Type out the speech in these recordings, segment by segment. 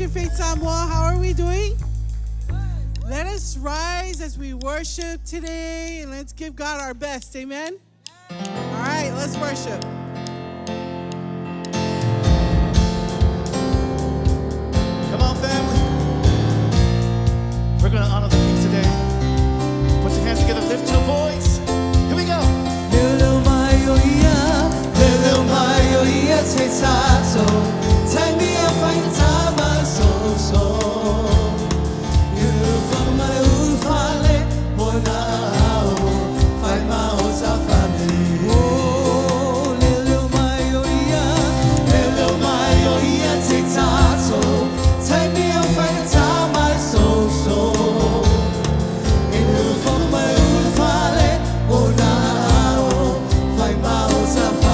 Christian Faith Samoan. How are we doing? Let us rise as we worship today, and let's give God our best. Amen? All right, let's worship. Come on, family. We're going to honor the King today. Put your hands together, lift your voice. Here we go. Take me up, find the time, my soul. You from my ufale, now find my house of family. Oh, little my oia, take time, take me up, find the time, my soul. You from my ufale, now find my house of family.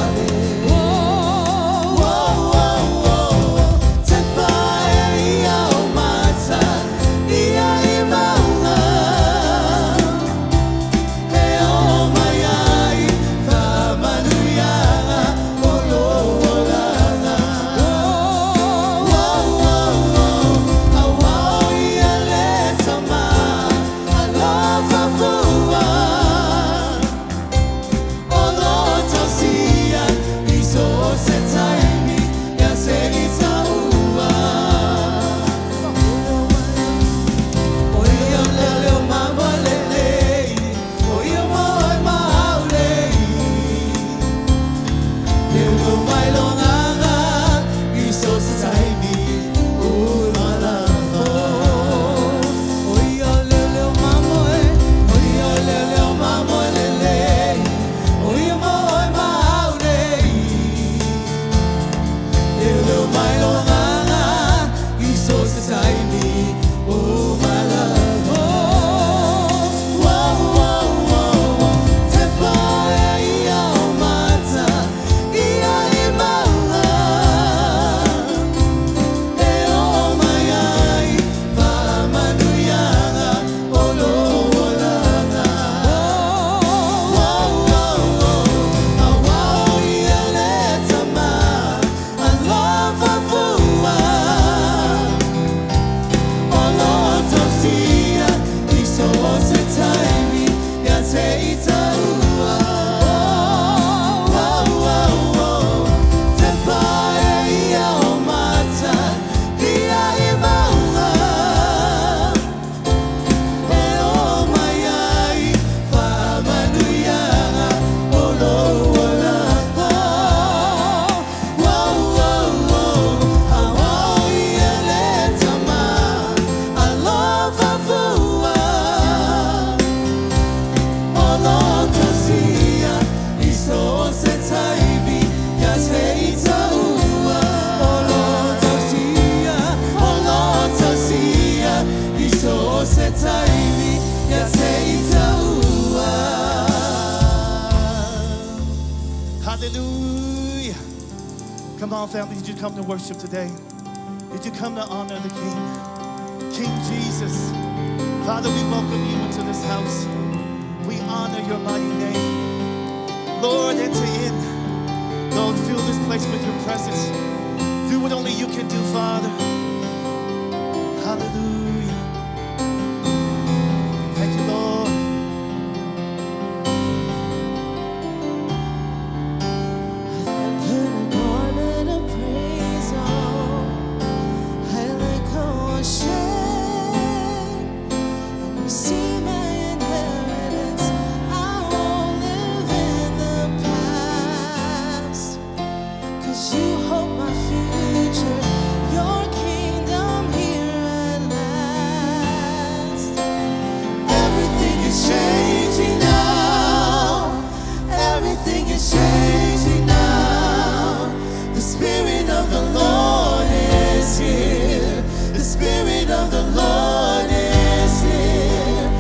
Hallelujah. Come on, family. Did you come to worship today? Did you come to honor the King? King Jesus. Father, we welcome you into this house. We honor your mighty name. Lord, enter in. Lord, fill this place with your presence. Do what only you can do, Father. Hallelujah. Thank you, Lord. You hold my future, your kingdom here at last. Everything is changing now. Everything is changing now. The Spirit of the Lord is here. The Spirit of the Lord is here.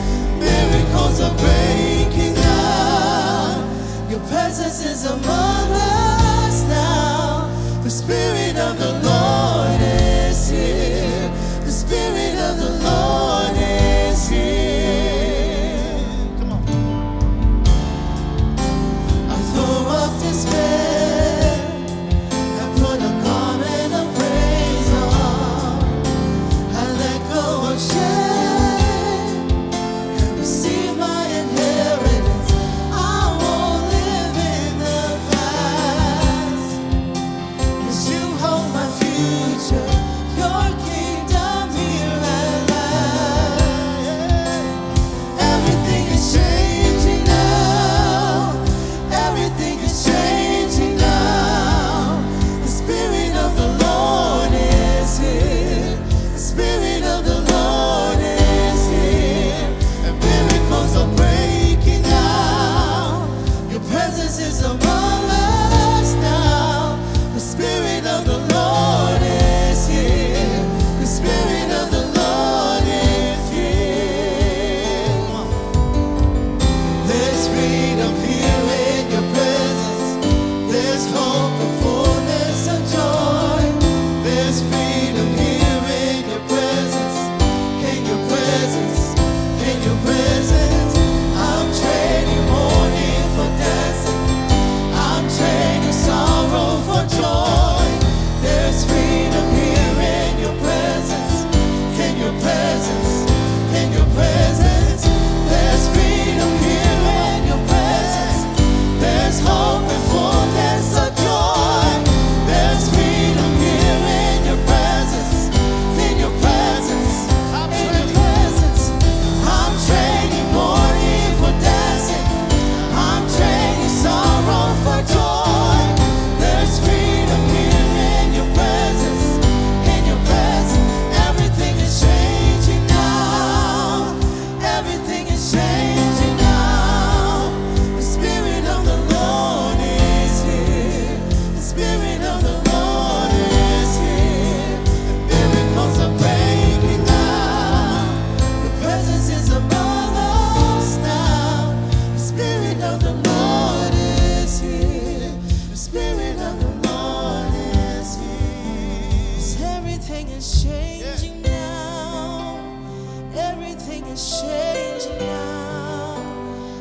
is changing now.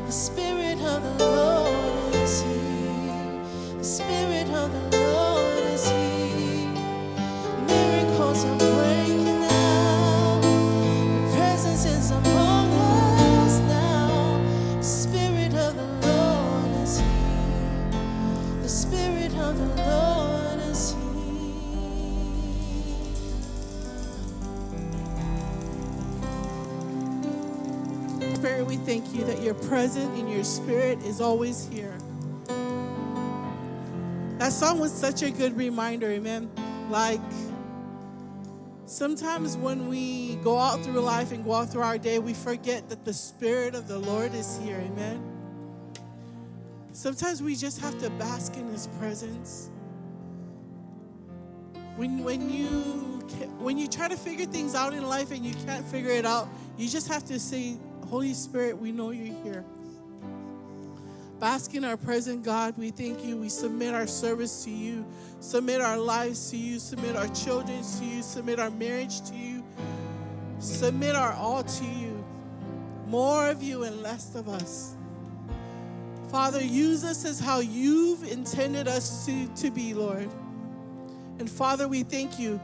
The Spirit of the Lord is here. The Spirit of the Lord is here. Miracles are breaking out. The presence is among us now. The Spirit of the Lord is here. The Spirit of the Lord is here. Spirit, we thank you that you're present and your Spirit is always here. That song was such a good reminder, amen. Like, sometimes when we go out through life and go out through our day, we forget that the Spirit of the Lord is here, amen. Sometimes we just have to bask in His presence. When you try to figure things out in life and you can't figure it out, you just have to say, Holy Spirit, we know you're here. Bask in our present, God. We thank you. We submit our service to you, submit our lives to you, submit our children to you, submit our marriage to you, submit our all to you. More of you and less of us. Father, use us as how you've intended us to be, Lord. And Father, we thank you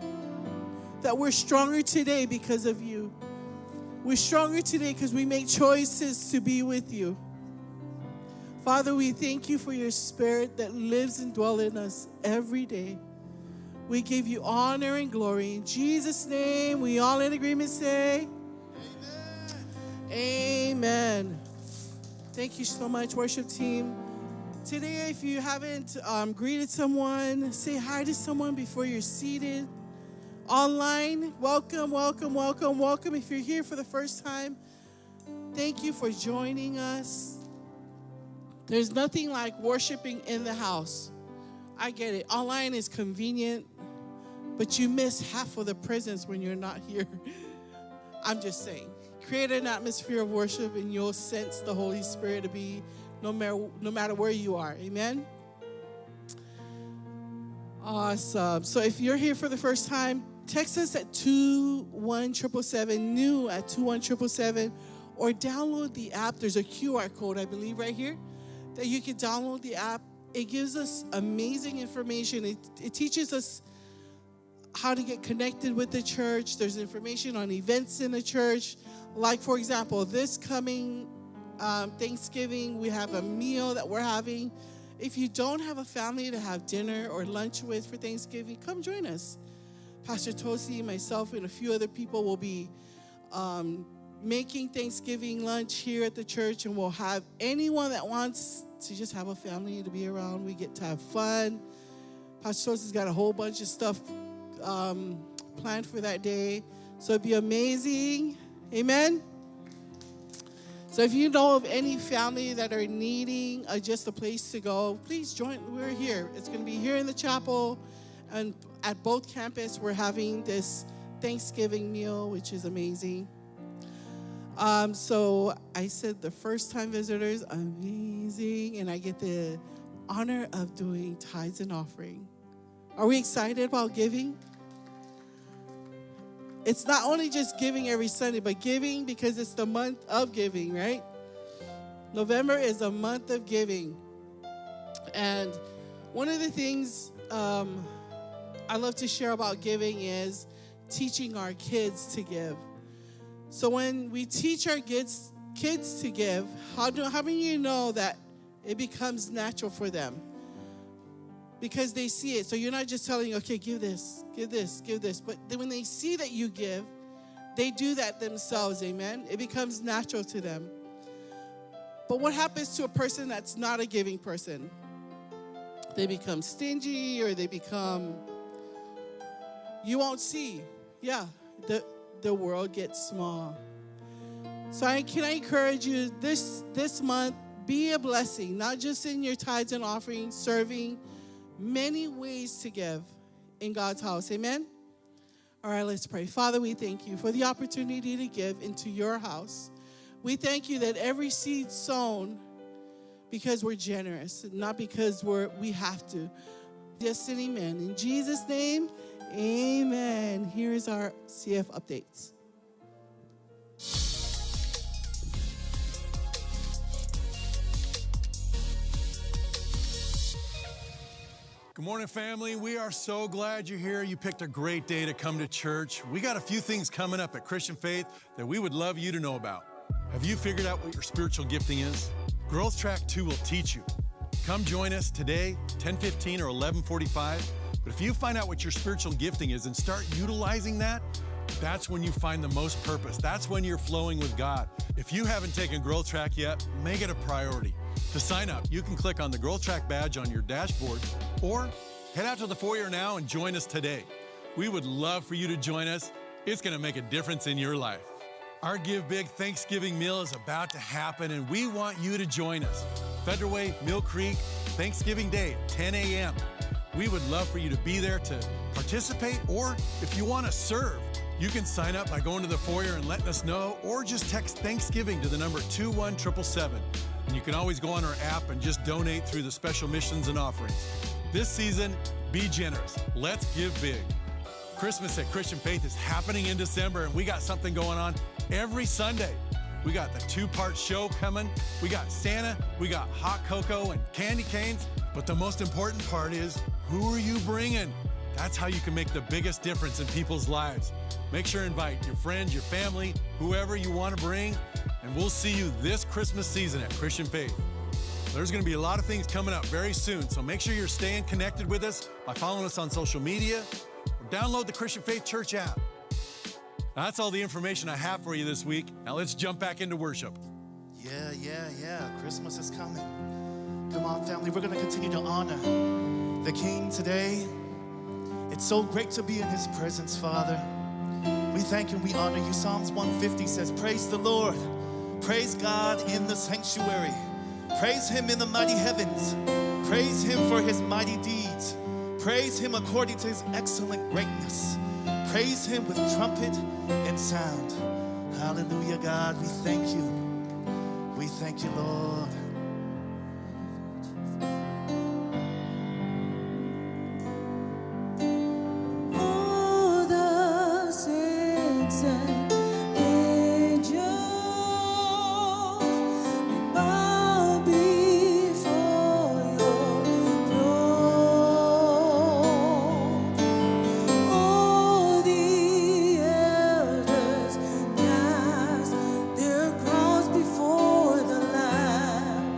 that we're stronger today because of you. We're stronger today because we make choices to be with you. Father, we thank you for your Spirit that lives and dwells in us every day. We give you honor and glory. In Jesus' name, we all in agreement say, Amen. Amen. Thank you so much, worship team. Today, if you haven't greeted someone, say hi to someone before you're seated. Online, welcome, welcome, welcome, welcome. If you're here for the first time, thank you for joining us. There's nothing like worshiping in the house. I get it. Online is convenient, but you miss half of the presence when you're not here. I'm just saying. Create an atmosphere of worship and you'll sense the Holy Spirit to be no matter where you are. Amen? Awesome. So if you're here for the first time, text us at 21777, new at 21777, or download the app. There's a QR code, I believe, right here, that you can download the app. It gives us amazing information. It teaches us how to get connected with the church. There's information on events in the church. Like, for example, this coming Thanksgiving, we have a meal that we're having. If you don't have a family to have dinner or lunch with for Thanksgiving, come join us. Pastor Tosi, myself, and a few other people will be making Thanksgiving lunch here at the church, and we'll have anyone that wants to just have a family to be around. We get to have fun. Pastor Tosi's got a whole bunch of stuff planned for that day, so it'd be amazing. Amen? So if you know of any family that are needing just a place to go, please join. We're here. It's going to be here in the chapel, and at both campus, we're having this Thanksgiving meal, which is amazing. So I said the first-time visitors, amazing, and I get the honor of doing tithes and offering. Are we excited about giving? It's not only just giving every Sunday, but giving because it's the month of giving, right? November is a month of giving. And one of the things I love to share about giving is teaching our kids to give. So when we teach our kids to give, how many of you know that it becomes natural for them? Because they see it. So you're not just telling, okay, give this, give this, give this. But then when they see that you give, they do that themselves, amen? It becomes natural to them. But what happens to a person that's not a giving person? They become stingy, or they become, you won't see. Yeah, the world gets small. So can I encourage you this month, be a blessing, not just in your tithes and offerings, serving, many ways to give in God's house. Amen? All right, let's pray. Father, we thank you for the opportunity to give into your house. We thank you that every seed sown because we're generous, not because we have to. Yes and amen. In Jesus' name, amen. Here's our CF updates. Good morning, family. We are so glad you're here. You picked a great day to come to church. We got a few things coming up at Christian Faith that we would love you to know about. Have you figured out what your spiritual gifting is? Growth Track 2 will teach you. Come join us today, 10:15 or 11:45. But if you find out what your spiritual gifting is and start utilizing that, that's when you find the most purpose. That's when you're flowing with God. If you haven't taken Growth Track yet, make it a priority. To sign up, you can click on the Growth Track badge on your dashboard or head out to the foyer now and join us today. We would love for you to join us. It's going to make a difference in your life. Our Give Big Thanksgiving meal is about to happen, and we want you to join us. Federal Way, Mill Creek, Thanksgiving Day at 10 a.m. We would love for you to be there to participate, or if you want to serve, you can sign up by going to the foyer and letting us know, or just text Thanksgiving to the number 21777. And you can always go on our app and just donate through the special missions and offerings. This season, be generous. Let's give big. Christmas at Christian Faith is happening in December, and we got something going on every Sunday. We got the 2-part show coming. We got Santa, we got hot cocoa and candy canes. But the most important part is, who are you bringing? That's how you can make the biggest difference in people's lives. Make sure to invite your friends, your family, whoever you want to bring, and we'll see you this Christmas season at Christian Faith. There's going to be a lot of things coming up very soon, so make sure you're staying connected with us by following us on social media or download the Christian Faith Church app. Now, that's all the information I have for you this week. Now let's jump back into worship. Yeah. Christmas is coming. Come on, family. We're going to continue to honor the King today. It's so great to be in his presence, Father. We thank and we honor you. Psalms 150 says, praise the Lord. Praise God in the sanctuary. Praise him in the mighty heavens. Praise him for his mighty deeds. Praise him according to his excellent greatness. Praise him with trumpet and sound. Hallelujah, God. We thank you. We thank you, Lord. All the saints and angels, we bow before your throne. All the elders cast their crowns before the Lamb.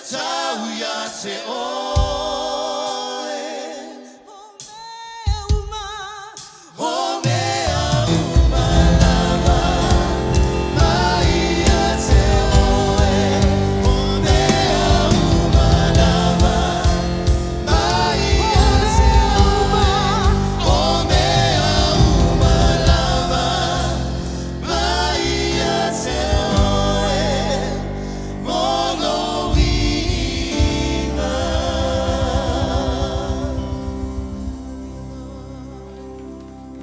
tau ia te oe. O mea uma lava, mai ia te oe. O mea uma lava, mai ia te oe. O mea uma lava, mai ia te oe. Mono winga.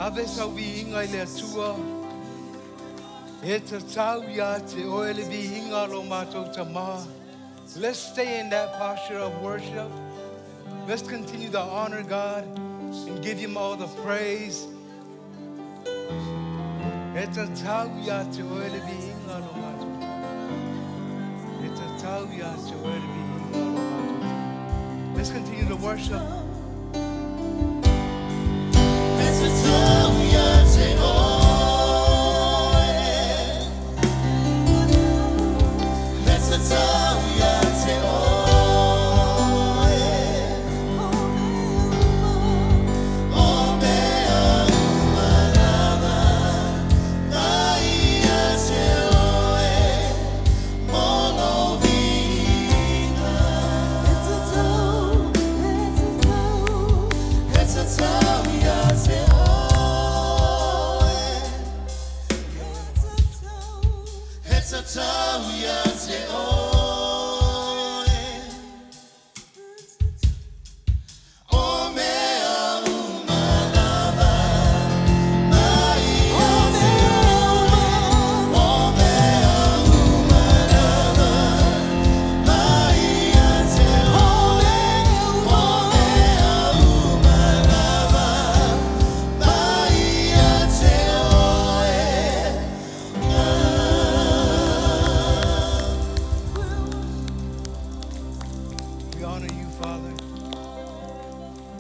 Ave sau viinga i le atua. E te tau ia te oe le viinga lo mātou tamā. Let's stay in that posture of worship. Let's continue to honor God and give Him all the praise. E te tau ia te oe le viinga lo mātou tamā. E te tau ia te oe le viinga lo mātou tamā. Let's continue to worship. It's a tau ia te oe. It's a tau ia te oe. O mea uma lava, mai ia te oe. Mono winga. It's a tau ia te oe. It's a tau ia te oe. O mea uma lava, mai ia te oe. O mea uma lava, mai ia te oe. O mea uma lava, mai ia te oe. We honor you, Father.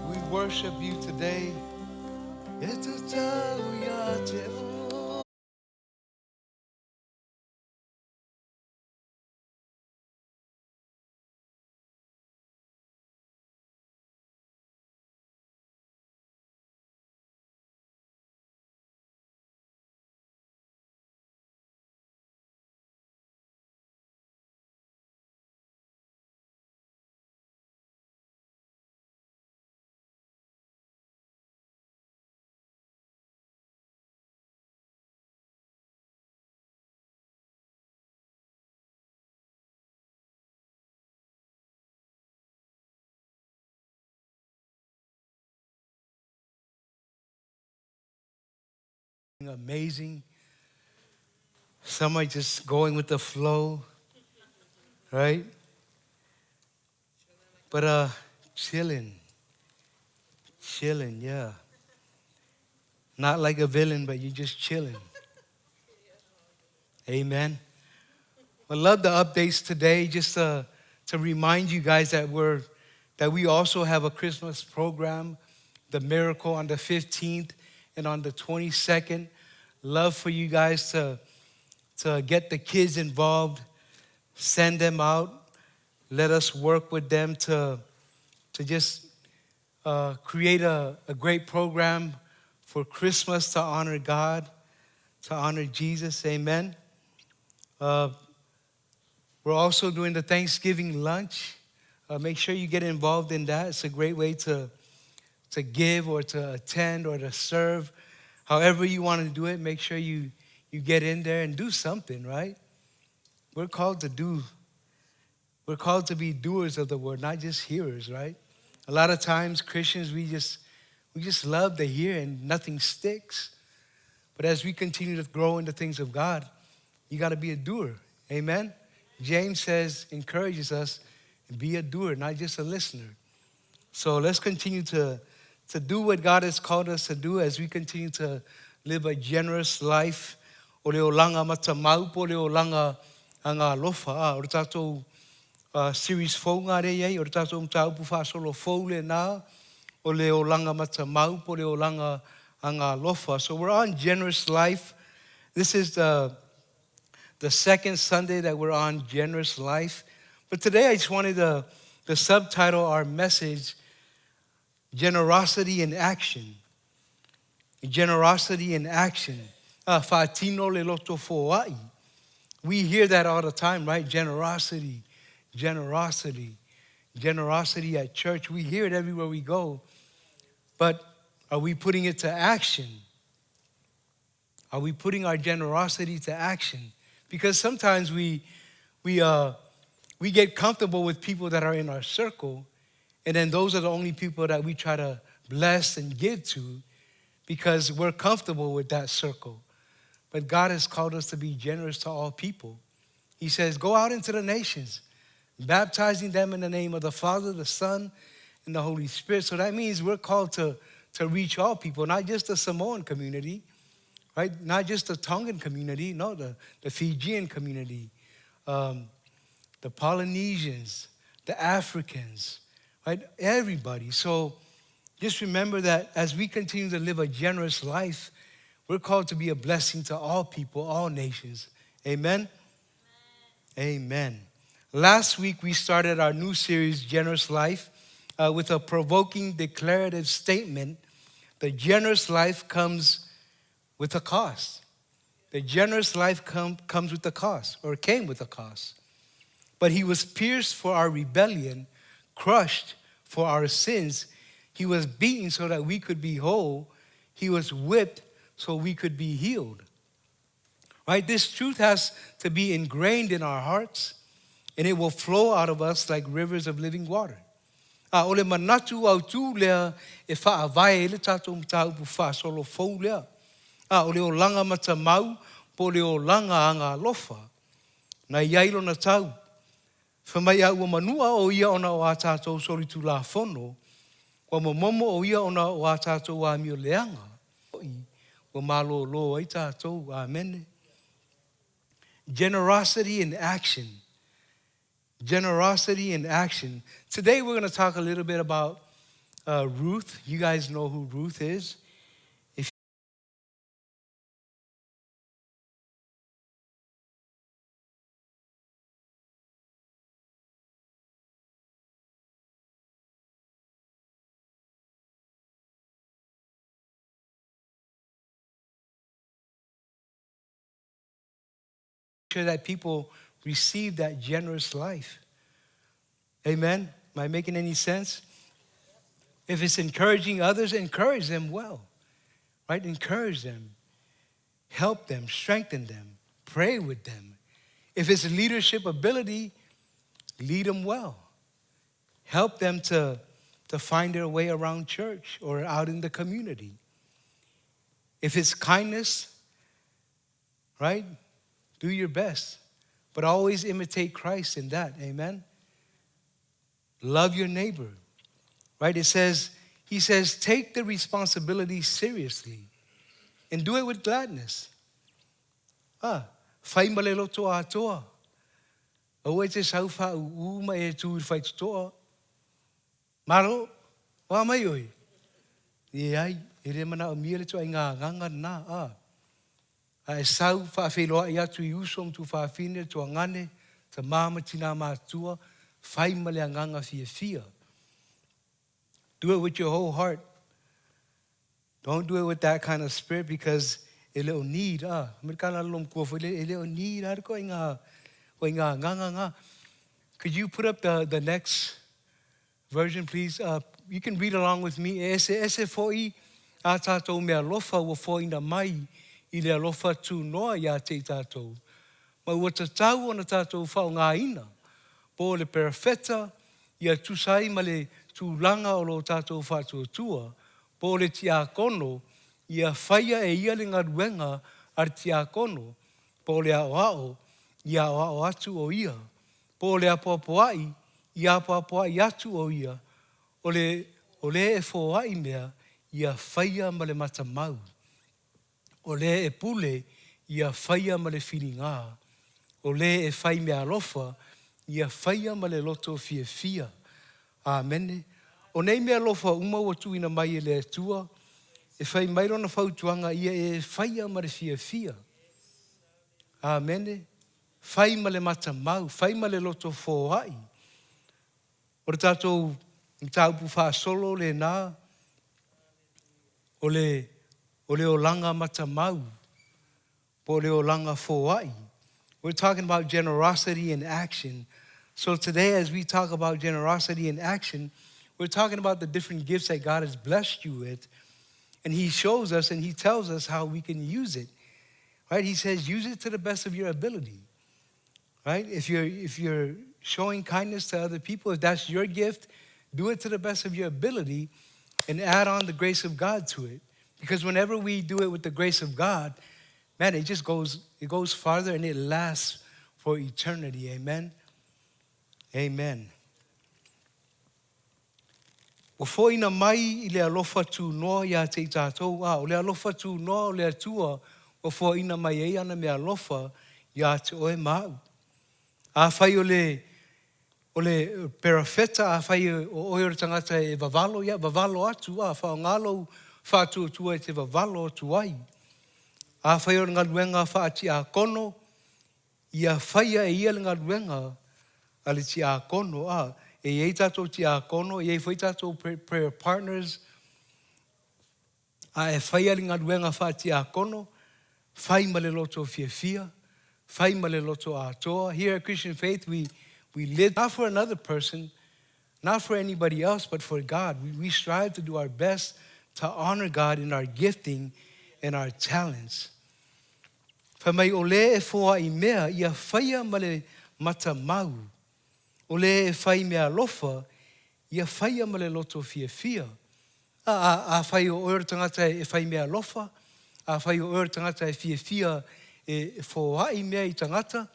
We worship you today. It's a tau ia te oe. Amazing. Some are just going with the flow, right? But chilling, yeah. Not like a villain, but you're just chilling. Amen. I love the updates today, just to remind you guys that we also have a Christmas program, the Miracle, on the 15th and on the 22nd. Love for you guys to get the kids involved, send them out, let us work with them to just create a great program for Christmas to honor God, to honor Jesus. Amen. We're also doing the Thanksgiving lunch. Make sure you get involved in that. It's a great way to give or to attend or to serve. However you want to do it, make sure you get in there and do something, right? We're called to do. We're called to be doers of the word, not just hearers, right? A lot of times Christians, we just love to hear and nothing sticks. But as we continue to grow in the things of God, you got to be a doer. Amen? James says, encourages us, be a doer, not just a listener. So let's continue to do what God has called us to do as we continue to live a generous life. O leo langa matamau, po leo langa anga lofa. O tato series fo ngā rei, o tato mtaupu whasolo fo le nā. O leo langa matamau, po leo langa anga lofa. So we're on generous life. This is the second Sunday that we're on generous life. But today I just wanted to subtitle our message, Generosity in Action. Generosity in action. Fa'atino le loto fo'ai. We hear that all the time, right? Generosity, generosity, generosity at church. We hear it everywhere we go. But are we putting it to action? Are we putting our generosity to action? Because sometimes we get comfortable with people that are in our circle, and then those are the only people that we try to bless and give to because we're comfortable with that circle. But God has called us to be generous to all people. He says, go out into the nations, baptizing them in the name of the Father, the Son, and the Holy Spirit. So that means we're called to reach all people, not just the Samoan community, right? Not just the Tongan community, no, the Fijian community, the Polynesians, the Africans, right? Everybody. So just remember that as we continue to live a generous life, we're called to be a blessing to all people, all nations. Amen? Amen. Last week, we started our new series, Generous Life, with a provoking declarative statement. The generous life comes with a cost. The generous life comes with a cost, or came with a cost. But he was pierced for our rebellion, crushed for our sins. He was beaten so that we could be whole. He was whipped so we could be healed. Right? This truth has to be ingrained in our hearts, and it will flow out of us like rivers of living water. Ole manatu au tu lea e whaawai ele tātou mtaupu whaasolo fau lea. Ole o langa matamau, po le o langa anga lofa. Na iailo na tau. Whamai au o manua o ia ona o a tātou sori tu la fono. Wa momo o ia ona o a tātou a mio leanga. Wa malo lo ai tātou. Amen. Generosity in action. Generosity in action. Today we're going to talk a little bit about Ruth. You guys know who Ruth is. Sure that people receive that generous life. Amen? Am I making any sense? If it's encouraging others, encourage them well. Right? Encourage them. Help them. Strengthen them. Pray with them. If it's leadership ability, lead them well. Help them to find their way around church or out in the community. If it's kindness, right? Do your best. But always imitate Christ in that. Amen? Love your neighbor. Right? He says, take the responsibility seriously and do it with gladness. Fai malelo toa toa. O te sau fa uma e tu fai toa. Maro, wa mai oi. Ye ai, ere mana o miele to inga nganga na a sau fa felo ia tu usom tu fa fine tu ngane te mama tina matua fai male nganga fia. Do it with your whole heart. Don't do it with that kind of spirit because it will need Americana lom ko fo it will need ar ko inga nganga. Could you put up the next version, please? You can read along with me. Ese foi a tātou mea lofa wa foi na mai I le alofa tu noa ia te tātou. Ma ua ta tau ona tātou whao ngā ina. Po le perfeta, ia tusai ma le tūlanga o lo tātou whātua tua. Po le tia kono, ia whaia e ia le ngaruenga ar tia kono. Po le ao ao, ia ao atu o ia. Po le apoapoai, ia apoapoai atu o ia. O le e fōai mea, ia whaia ma le matamau. O le e pule, ia whaia ma le whiringa. O le e whai mea lofa, ia whaia ma le loto fia fia. Amen. O nei mea lofa uma o tuina mai e le atua, e whai mairo na whautuanga ia e whaia ma le fia fia. Amen. whai ma le mata mau, whai ma le loto fōai. O re tātou i tāupu whāsolo le nā, o le o langa mata mau, po le o langa fōai. We're talking about generosity in action. So today, as we talk about generosity in action, we're talking about the different gifts that God has blessed you with. And he shows us and he tells us how we can use it. Right? He says, use it to the best of your ability. Right? If you're showing kindness to other people, if that's your gift, do it to the best of your ability and add on the grace of God to it. Because whenever we do it with the grace of God, man, it goes farther and it lasts for eternity. Amen? Amen. O foina mai I le alofa tu noa ia te tātou o le alofa tu noa o le atua o foina mai ei ana me alofa ia te oe mau. A whai o le perafeta, a whai o oe o tangata e vavalo ia, vavalo atu a whao ngalo whātua tua e te vavalo atu ai. A whai o ngā ruenga whaati a kono, ia whaia e ia le ngā ruenga a le ti a kono a. E iei tātou ti a kono, e iei whai tātou prayer partners, a e whaia le ngā ruenga whaati a kono, whai ma le loto fia, whai ma le loto a toa. Here at Christian Faith, we live not for another person, not for anybody else, but for God. We strive to do our best to honor God in our gifting and our talents. Whamai o le e fōa I mea, ia whaia ma le mata mau. O le e whai mea lofa, ia whaia ma le loto fia. A whai o oer tangata e whai mea lofa, a whai o oer tangata e fia e fōa I mea I tangata,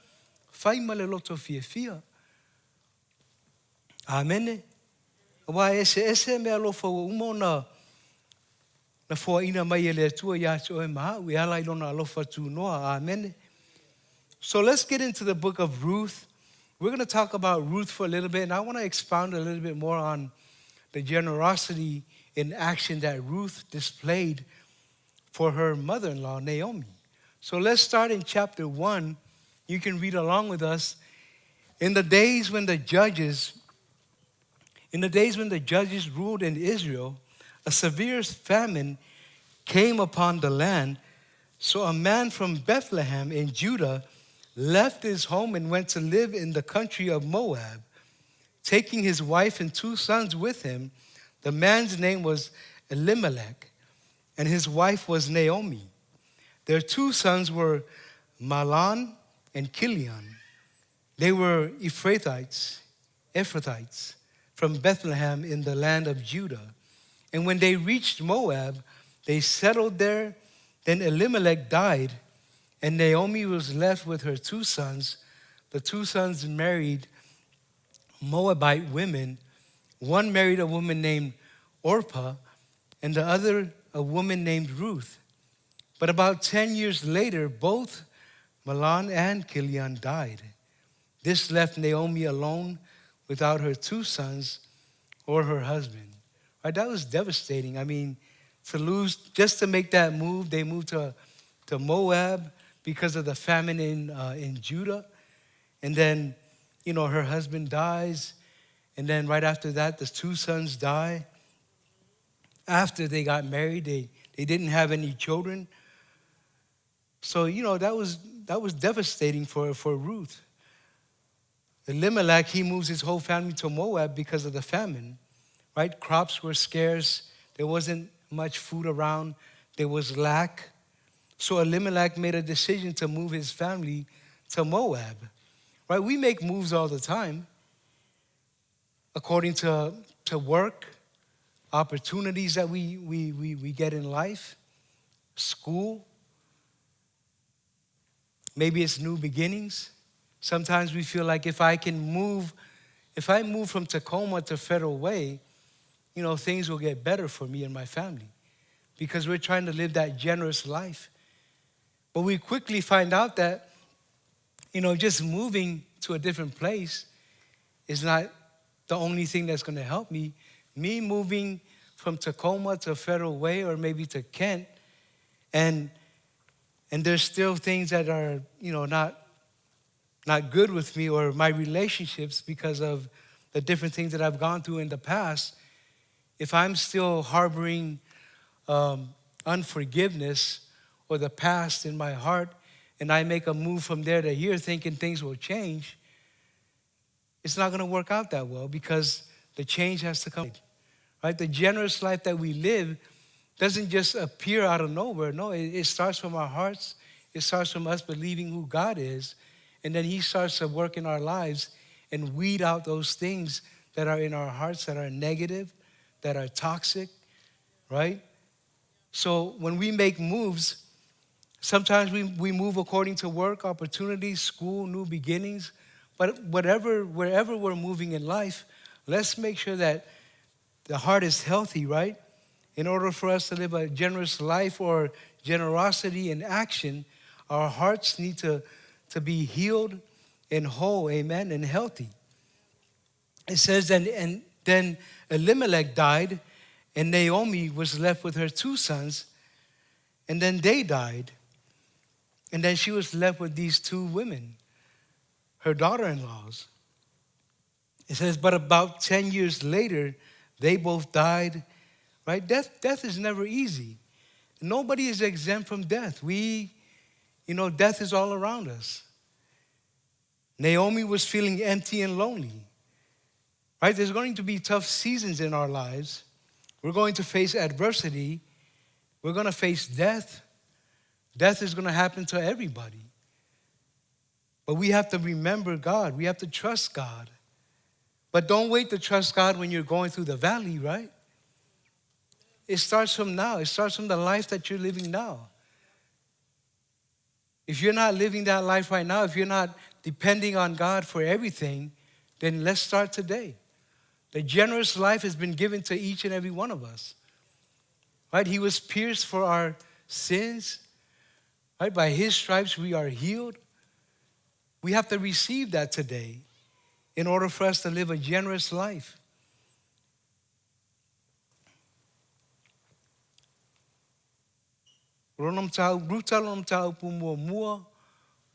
whai ma le loto fia. Amene. Wa ese mea lofa o umo na fōa ina mai e le atua ia te oe maha, we ala ilona alofa tu noa. Amen. So let's get into the book of Ruth. We're going to talk about Ruth for a little bit, and I want to expound a little bit more on the generosity in action that Ruth displayed for her mother-in-law, Naomi. So let's start in chapter 1. You can read along with us. In the days when the judges ruled in Israel, a severe famine came upon the land. So a man from Bethlehem in Judah left his home and went to live in the country of Moab, taking his wife and 2 sons with him. The man's name was Elimelech, and his wife was Naomi. Their 2 sons were Mahlon and Chilion. They were Ephrathites from Bethlehem in the land of Judah. And when they reached Moab, they settled there. Then Elimelech died, and Naomi was left with her 2 sons. The 2 sons married Moabite women. One married a woman named Orpah, and the other a woman named Ruth. But about 10 years later, both Mahlon and Chilion died. This left Naomi alone without her 2 sons or her husband. Right? That was devastating. I mean, just to make that move, they moved to Moab because of the famine in Judah. And then, her husband dies. And then right after that, the 2 sons die. After they got married, they didn't have any children. So, that was devastating for Ruth. Elimelech, he moves his whole family to Moab because of the famine. Right? Crops were scarce. There wasn't much food around. There was lack. So Elimelech made a decision to move his family to Moab. Right? We make moves all the time according to work, opportunities that we get in life, school. Maybe it's new beginnings. Sometimes we feel like if I move from Tacoma to Federal Way, things will get better for me and my family because we're trying to live that generous life. But we quickly find out that, just moving to a different place is not the only thing that's going to help me. Me moving from Tacoma to Federal Way or maybe to Kent, and there's still things that are, not good with me, or my relationships because of the different things that I've gone through in the past, if I'm still harboring unforgiveness or the past in my heart, and I make a move from there to here thinking things will change, it's not going to work out that well, because the change has to come. Right? The generous life that we live doesn't just appear out of nowhere. No, it starts from our hearts. It starts from us believing who God is. And then he starts to work in our lives and weed out those things that are in our hearts that are negative, that are toxic, right? So when we make moves, sometimes we move according to work, opportunities, school, new beginnings. But wherever we're moving in life, let's make sure that the heart is healthy, right? In order for us to live a generous life or generosity in action, our hearts need to be healed and whole, amen, and healthy. It says, and then Elimelech died, and Naomi was left with her 2 sons, and then they died. And then she was left with these 2 women, her daughter-in-laws. It says, but about 10 years later, they both died, right? Death is never easy. Nobody is exempt from death. Death is all around us. Naomi was feeling empty and lonely, right? There's going to be tough seasons in our lives. We're going to face adversity. We're going to face death. Death is going to happen to everybody. But we have to remember God. We have to trust God. But don't wait to trust God when you're going through the valley, right? It starts from now. It starts from the life that you're living now. If you're not living that life right now, if you're not depending on God for everything, then let's start today. The generous life has been given to each and every one of us. Right? He was pierced for our sins. Right? By his stripes we are healed. We have to receive that today in order for us to live a generous life. Ronam tau bruta ronam tau pu mua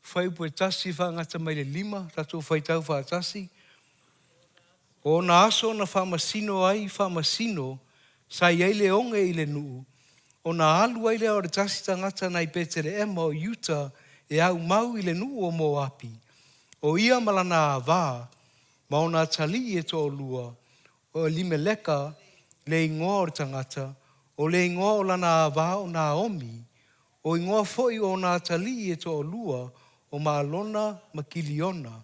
fai pu tasi fa ngata mai le 5 tatu fai tau fa tasi. O na aso na fa masino ai fa masino sa ye le onge I le nuu. O na alu ai le o tasi tangata nai petere ema o Utah e au mau I le nuu o Moapi. O ia malana ava ma ona tali e to lua o Elimeleka le ingoa o tangata o le ingoa o lana ava o Naomi. O ingoa foi o nā tali e to lua o maalona makiliona.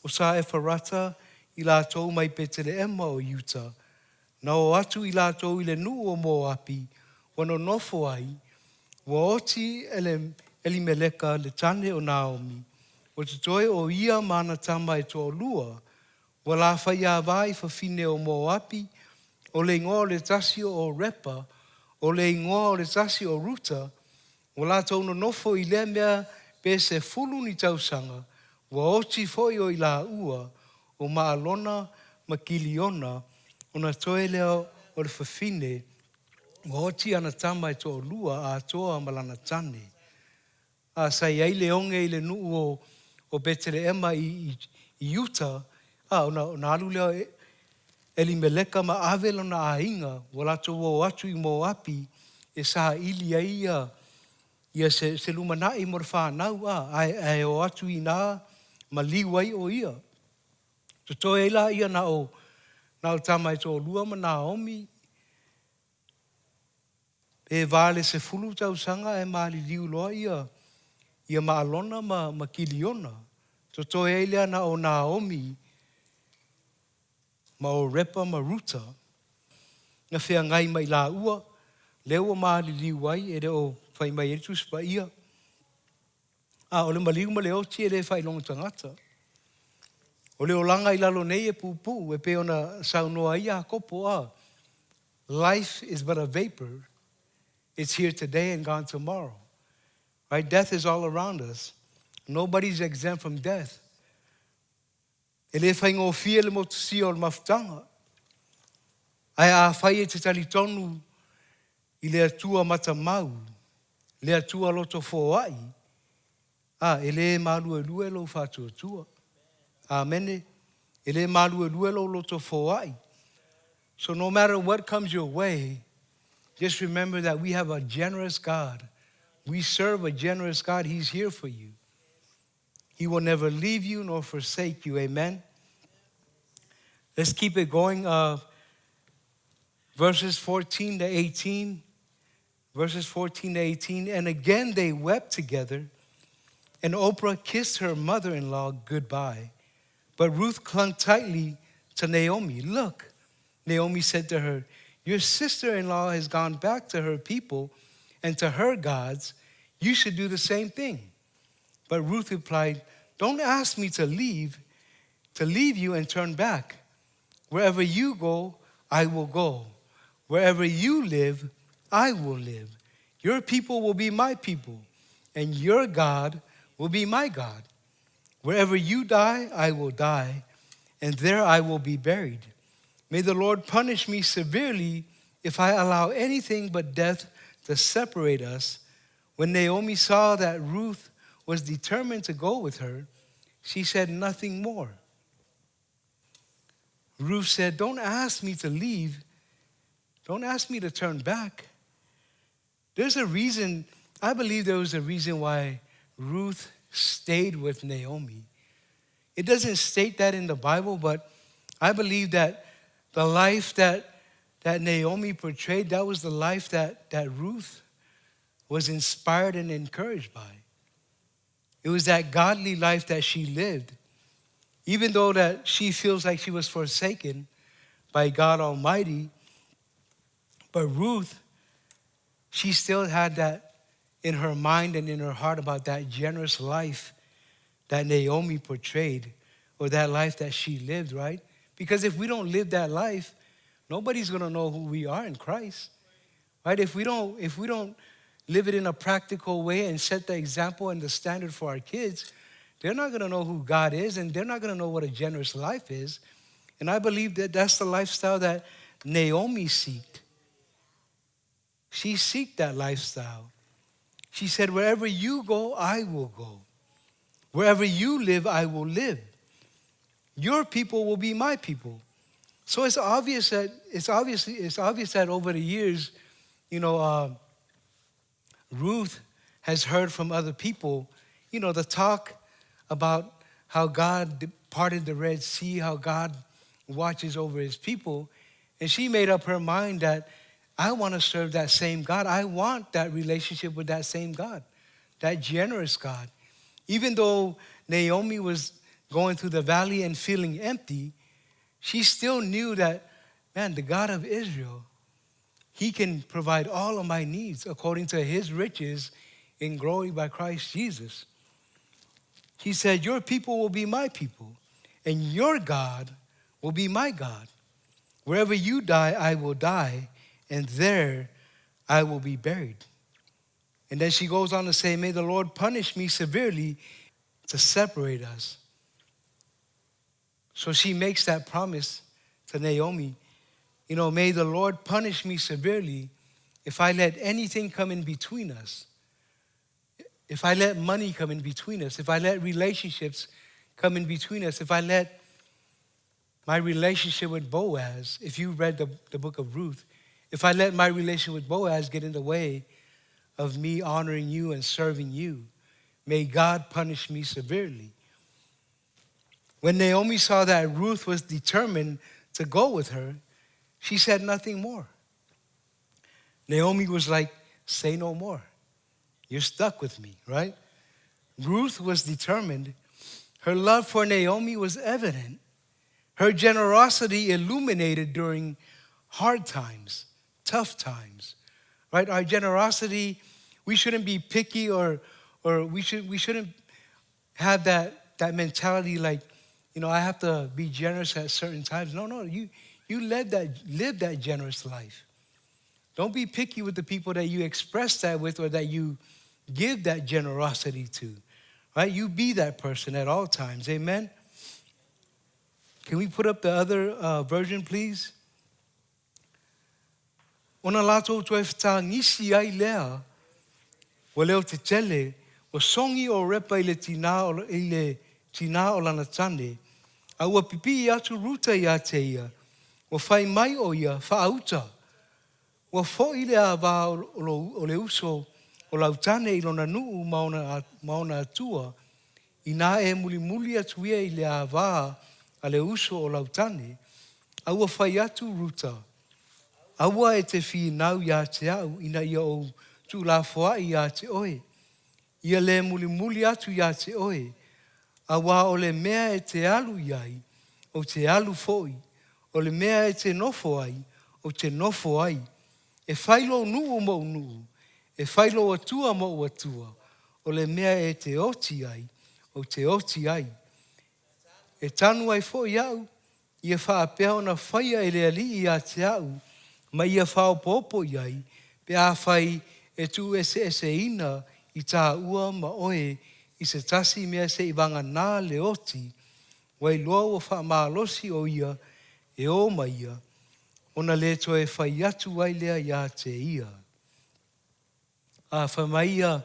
O sa e wharata I lātou mai petere ema o Utah. Na o atu I lātou I le nuu o Moapi, wano nofo ai, wa oti Elimeleka le tane o Naomi. O te toe o ia mana tama e to lua, wa la whaia vai whawhine o Moapi, o le ingoa le tasi o Repa, o le ingoa le tasi o Ruta, wa la tau no nofo I le mea pe se fulu ni tausanga, wa oti foi o I la ua, o maalona makiliona, o na toe leo o le whawhine, wa oti ana tama e to lua a toa malana tane. A sai ai le onge I le nuu o Betelema I Utah, ona alu leo Elimeleka ma avelo na ainga, wala to o atu I Moapi, e sa ili ia se lumanai mo whanau ai o atu I nā ma liwai o ia. To toe la ia na o tamai to lua ma Naomi, e vale se fulu tau sanga e maali liu loa ia maalona ma kiliona. To toe lea na o Naomi, ma o Repa ma Ruta, na whea ngai mai la ua, leo maali liu ai e reo whai mai etus pa ia. O le maliu ma leo ti e le whai longa tangata. O leo langa I lalo nei e pupu, e pe ona saunoa ia kopo Life is but a vapor. It's here today and gone tomorrow. Right? Death is all around us. Nobody's exempt from death. E le whai ngō fia le motusi o le mafutanga. Ai a whai e te talitonu I le atua mata mau, le atua loto fōai. Ele malu e lue lo fatu tua. Amen. Ele malu e lue lo loto foai. So no matter what comes your way, just remember that we have a generous God. We serve a generous God. He's here for you. He will never leave you nor forsake you. Amen. Let's keep it going. Verses 14 to 18. Verses 14 to 18. And again they wept together, and Oprah kissed her mother-in-law goodbye. But Ruth clung tightly to Naomi. Look, Naomi said to her, your sister-in-law has gone back to her people and to her gods. You should do the same thing. But Ruth replied, don't ask me to leave you and turn back. Wherever you go, I will go. Wherever you live, I will live. Your people will be my people, and your God will be my God. Wherever you die, I will die, and there I will be buried. May the Lord punish me severely if I allow anything but death to separate us. When Naomi saw that Ruth was determined to go with her, she said nothing more. Ruth said, don't ask me to leave. Don't ask me to turn back. There's a reason, I believe there was a reason why Ruth stayed with Naomi. It doesn't state that in the Bible, but I believe that the life that Naomi portrayed, that was the life that Ruth was inspired and encouraged by. It was that godly life that she lived. Even though that she feels like she was forsaken by God Almighty, but Ruth, she still had that in her mind and in her heart about that generous life that Naomi portrayed, or that life that she lived, right? Because if we don't live that life, nobody's gonna know who we are in Christ, right? If we don't live it in a practical way and set the example and the standard for our kids, they're not gonna know who God is, and they're not gonna know what a generous life is. And I believe that that's the lifestyle that Naomi sought. She sought that lifestyle. She said, wherever you go, I will go. Wherever you live, I will live. Your people will be my people. So it's obvious that over the years, Ruth has heard from other people, the talk about how God parted the Red Sea, how God watches over his people. And she made up her mind that I want to serve that same God. I want that relationship with that same God, that generous God. Even though Naomi was going through the valley and feeling empty, she still knew that, man, the God of Israel, he can provide all of my needs according to his riches in glory by Christ Jesus. He said, your people will be my people, and your God will be my God. Wherever you die, I will die, and there I will be buried. And then she goes on to say, may the Lord punish me severely to separate us. So she makes that promise to Naomi. May the Lord punish me severely if I let anything come in between us. If I let money come in between us, if I let relationships come in between us, if I let my relationship with Boaz, if you read the book of Ruth, if I let my relationship with Boaz get in the way of me honoring you and serving you, may God punish me severely. When Naomi saw that Ruth was determined to go with her, she said nothing more. Naomi was like, say no more. You're stuck with me, right? Ruth was determined. Her love for Naomi was evident. Her generosity illuminated during hard times, tough times, right? Our generosity, we shouldn't be picky or we shouldn't have that mentality like, I have to be generous at certain times. No, you live that generous life. Don't be picky with the people that you express that with or that you give that generosity to, right? You be that person at all times, amen? Can we put up the other version, please? Ona lato tu e whata ngisi ai lea, wa leo te tele, O songi o repa i le tina o lana tane. A ua pipi i atu ruta i a te ia. Ua whai mai o ia whaauta. Ua fo i le a wā o le uso o lautane i lona nuu maona atua. I nā e muli atu ia i le a wā a le uso o lautane. A ua whai atu ruta. A ua e te whi nau i a te au ina ia o tu la foa i a te oe. Ia le muli atu i a te oe. A wā o le mea e te alu iai, o te alu foi. O le mea e te nofo ai, o te nofo ai. E whailo nuu mo nuu. E whailo atua mo atua. O le mea e te oti ai, o te oti ai. E tanu ai foi au, ia whaapea ona whaia e le ali i a te au, ma ia whaopopo iai, pe a whai e tu ese ina i tā ua ma oe i se tasi mea se i wanga nā le oti, wai loa o whaamalosi o ia e o ma ia, ona le to e whai atu ai lea ia te ia. A whamaia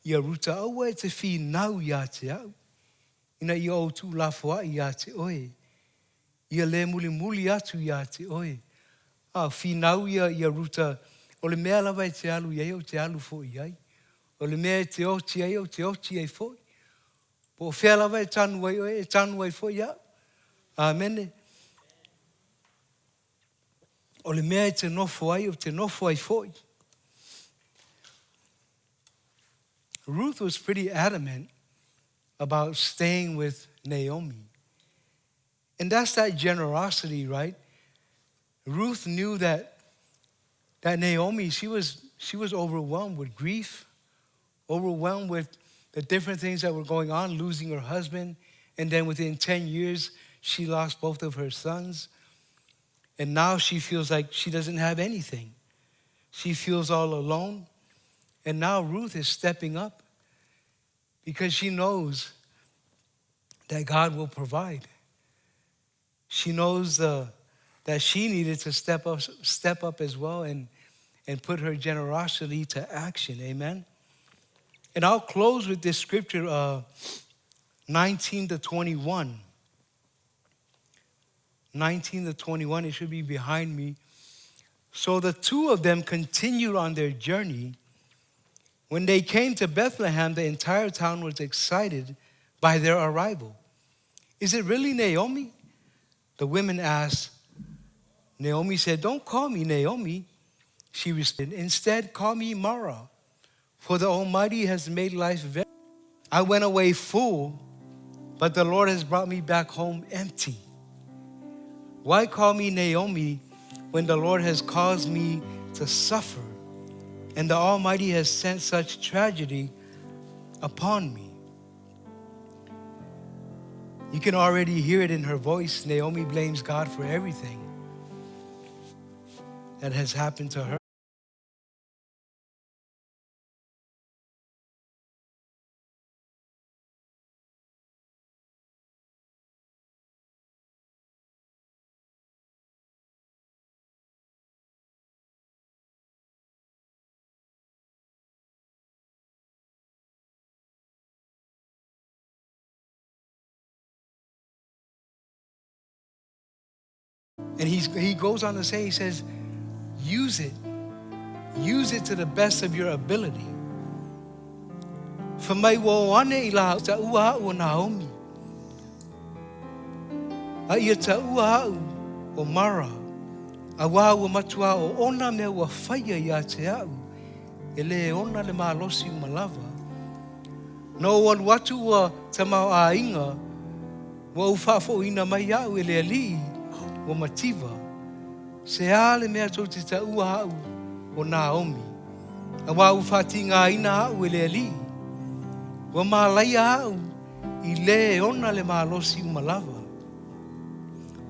ia ruta aua e te whi nau ia te au, ina ia o tu lafoa ia te oe, ia le muli atu ia te oe. A whi nau ia ruta, o le mea lava e te alu iai o te alu fo iai. O le mea e te oti ai o te oti ai foi. Po o whea lava e tanu ai foi ia. Amene. O le mea e te nofo ai o te nofo ai foi. Ruth was pretty adamant about staying with Naomi. And that's that generosity, right? Ruth knew that Naomi, she was overwhelmed with grief, overwhelmed with the different things that were going on, losing her husband. And then within 10 years, she lost both of her sons. And now she feels like she doesn't have anything. She feels all alone. And now Ruth is stepping up because she knows that God will provide. She knows that she needed to step up as well and put her generosity to action. Amen. And I'll close with this scripture, 19 to 21. 19 to 21, it should be behind me. So the two of them continued on their journey. When they came to Bethlehem, the entire town was excited by their arrival. Is it really Naomi? The women asked. Naomi said, don't call me Naomi. She responded, instead call me Mara, for the Almighty has made life very. I went away full, but the Lord has brought me back home empty. Why call me Naomi when the Lord has caused me to suffer and the Almighty has sent such tragedy upon me? You can already hear it in her voice. Naomi blames God for everything that has happened to her. And he goes on to say, he says, use it. Use it to the best of your ability. For mai wo ane ila ta ua o Naomi. A ia ta ua o Mara. A wā ua matua o ona mea ua whaia ia te au. E le ona le malosi malava. No wan watu ua te mau a inga. Wa ufafo ina mai au e le ali. Wa mativa. Se ale mea tau te ta ua au o Naomi. A wā ufati ngā ina au e le ali. Wa mālaia au I le ona le malosi malava.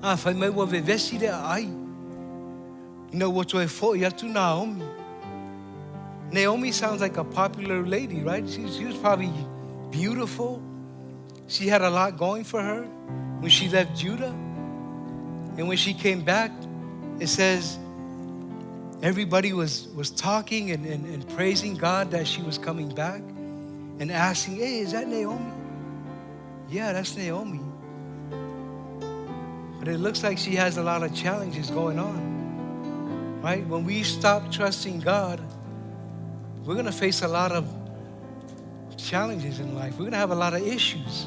A whai mai wa vevesi le ai. Ina ua toe fo I atu Naomi. Naomi sounds like a popular lady, right? She was probably beautiful. She had a lot going for her when she left Judah. And when she came back, it says everybody was talking and praising God that she was coming back. and asking, hey, is that Naomi? Yeah, that's Naomi. But it looks like she has a lot of challenges going on, right? When we stop trusting God, we're going to face a lot of challenges in life. We're going to have a lot of issues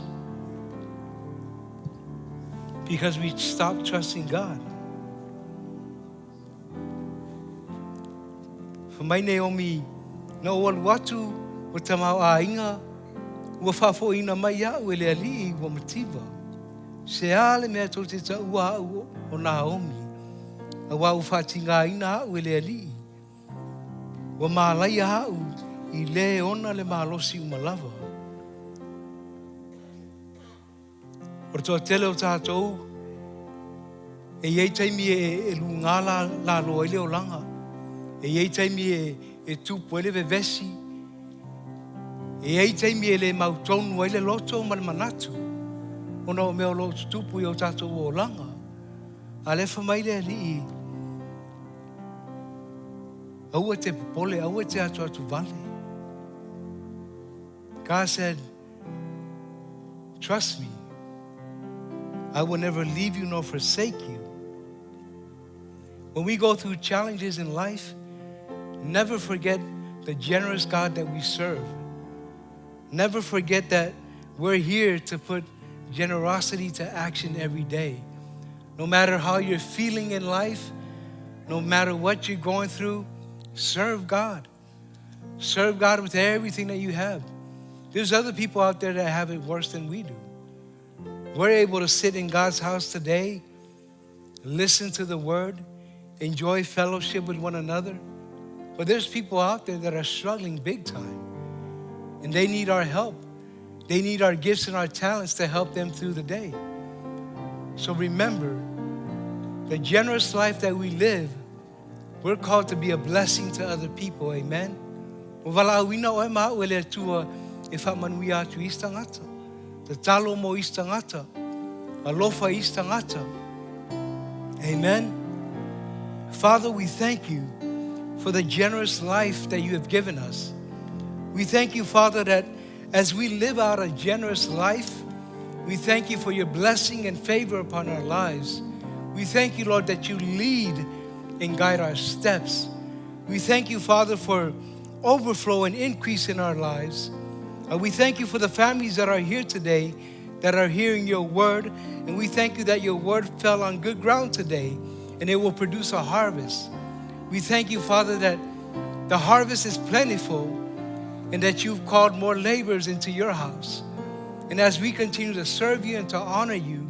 because we stopped trusting God. For my Naomi, no one watu watamau ainga wafafo ina maya wele ali wa motiva. Se ale mea tote ta ua o Naomi. Awa ufatinga ina wele ali. Wa malaya hau I le ona le malosi umalava. Or to tele o tātou e iei taimi e lunga la loa ile o langa. E iei taimi e tupu ele vevesi. E iei taimi e le mautonu ele loto manatu. Ona o mea loto tupu I o tātou o langa. A le whamaile ali aua te popole, aua te atu vale. God said, trust me. I will never leave you nor forsake you. When we go through challenges in life, never forget the generous God that we serve. Never forget that we're here to put generosity to action every day. No matter how you're feeling in life, no matter what you're going through, serve God. Serve God with everything that you have. There's other people out there that have it worse than we do. We're able to sit in God's house today, listen to the word, enjoy fellowship with one another. But there's people out there that are struggling big time. And they need our help. They need our gifts and our talents to help them through the day. So remember, the generous life that we live, we're called to be a blessing to other people. Amen. E whamanui atu I stangata. Te talo mo I stangata. Alofa I stangata. Amen. Father, we thank you for the generous life that you have given us. We thank you, Father, that as we live out a generous life, we thank you for your blessing and favor upon our lives. We thank you, Lord, that you lead and guide our steps. We thank you, Father, for overflow and increase in our lives. We thank you for the families that are here today that are hearing your word. And we thank you that your word fell on good ground today and it will produce a harvest. We thank you, Father, that the harvest is plentiful and that you've called more laborers into your house. And as we continue to serve you and to honor you,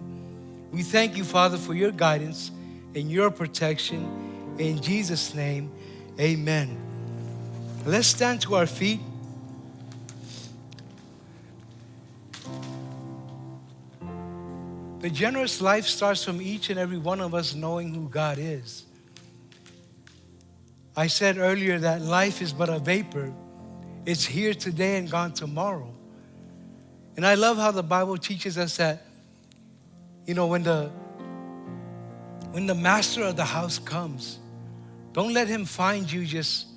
we thank you, Father, for your guidance and your protection. In Jesus' name, amen. Let's stand to our feet. The generous life starts from each and every one of us knowing who God is. I said earlier that life is but a vapor. It's here today and gone tomorrow. And I love how the Bible teaches us that, you know, when the master of the house comes, don't let him find you just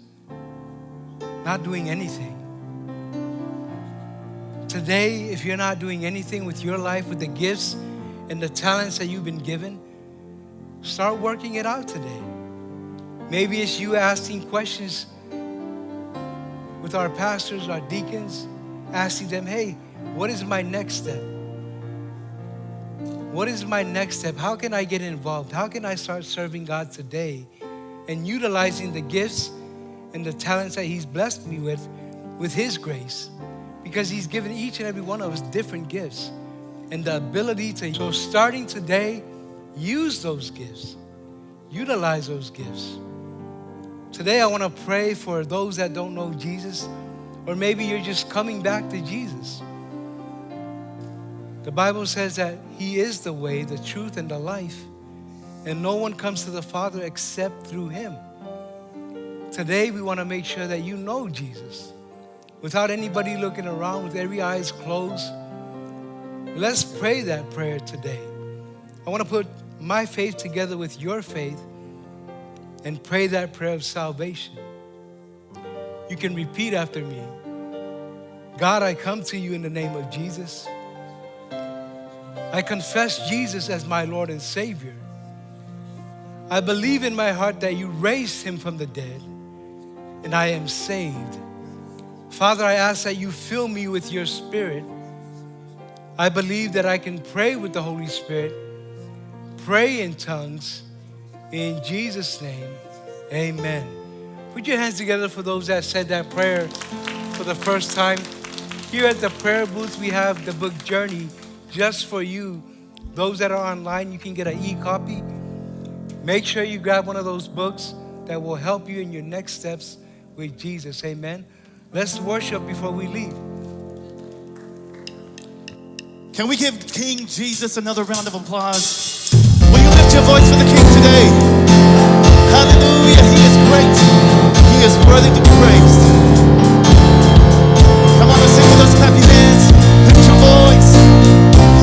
not doing anything. Today, if you're not doing anything with your life, with the gifts and the talents that you've been given, start working it out today. Maybe it's you asking questions with our pastors, our deacons, asking them, hey, what is my next step? What is my next step? How can I get involved? How can I start serving God today and utilizing the gifts and the talents that he's blessed me with his grace? Because he's given each and every one of us different gifts and the ability to. So starting today, use those gifts. Utilize those gifts. Today I want to pray for those that don't know Jesus, or maybe you're just coming back to Jesus. The Bible says that he is the way, the truth, and the life, and no one comes to the Father except through him. Today we want to make sure that you know Jesus. Without anybody looking around, with every eyes closed, let's pray that prayer today. I want to put my faith together with your faith and pray that prayer of salvation. You can repeat after me. God, I come to you in the name of Jesus. I confess Jesus as my Lord and Savior. I believe in my heart that you raised him from the dead, and I am saved. Father, I ask that you fill me with your Spirit. I believe that I can pray with the Holy Spirit, pray in tongues. In Jesus' name, amen. Put your hands together for those that said that prayer for the first time. Here at the prayer booth, we have the book Journey just for you. Those that are online, you can get an e-copy. Make sure you grab one of those books that will help you in your next steps with Jesus, amen. Let's worship before we leave. Can we give King Jesus another round of applause? Will you lift your voice for the King today? Hallelujah, he is great. He is worthy to be praised. Come on, let's sing with us, clap your hands, lift your voice.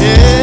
Yeah.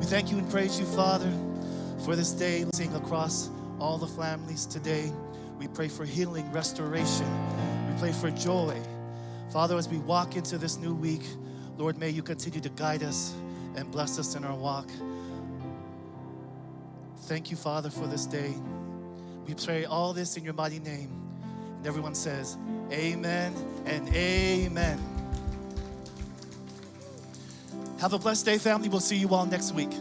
Thank you and praise you, Father, for this day. Sing across all the families today. We pray for healing, restoration. We pray for joy. Father, as we walk into this new week, Lord, may you continue to guide us and bless us in our walk. Thank you, Father, for this day. We pray all this in your mighty name. And everyone says, amen and amen. Have a blessed day, family. We'll see you all next week.